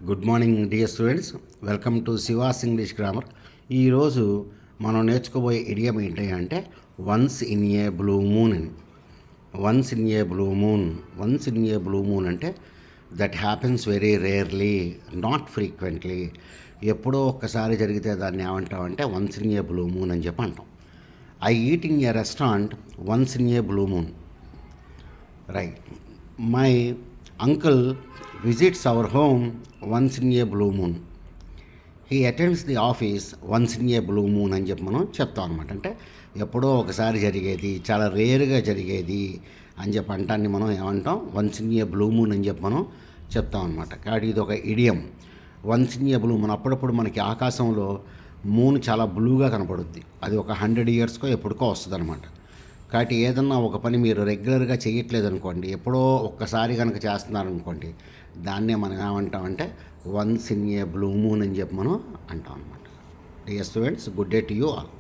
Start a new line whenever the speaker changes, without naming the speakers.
Good morning dear students, welcome to Shiva's English grammar. ఈరోజు మనం నేర్చుకోబోయే ఇడియం ఏంటి అంటే once in a blue moon అని. Once in a blue moon, once in a blue moon అంటే that happens very rarely, not frequently. ఎప్పుడో ఒక్కసారి జరిగితే దాన్ని ఏమంటామంటే once in a blue moon అని చెప్పి అంటాం. I eat in a restaurant once in a blue moon. Right. My uncle visits our home once in a blue moon. He attends the office once in a blue moon అని చెప్పి మనం చెప్తాం అనమాట. అంటే ఎప్పుడో ఒకసారి జరిగేది, చాలా రేరుగా జరిగేది అని చెప్పి అంటాన్ని మనం ఏమంటాం, once in a blue moon అని చెప్పి మనం చెప్తాం అనమాట. కాబట్టి ఇది ఒక idiom, once in a blue moon. అప్పుడప్పుడు మనకి ఆకాశంలో మూన్ చాలా బ్లూగా కనపడుద్ది. అది ఒక 100 yearsకో ఎప్పటికో వస్తుంది అనమాట. కాబట్టి ఏదన్నా ఒక పని మీరు రెగ్యులర్గా చేయట్లేదు అనుకోండి, ఎప్పుడో ఒక్కసారి కనుక చేస్తున్నారనుకోండి, దాన్నే మనం ఏమంటామంటే once in a blue moon అని చెప్పి మనం అంటాం అనమాట. Dear students, good day to you all.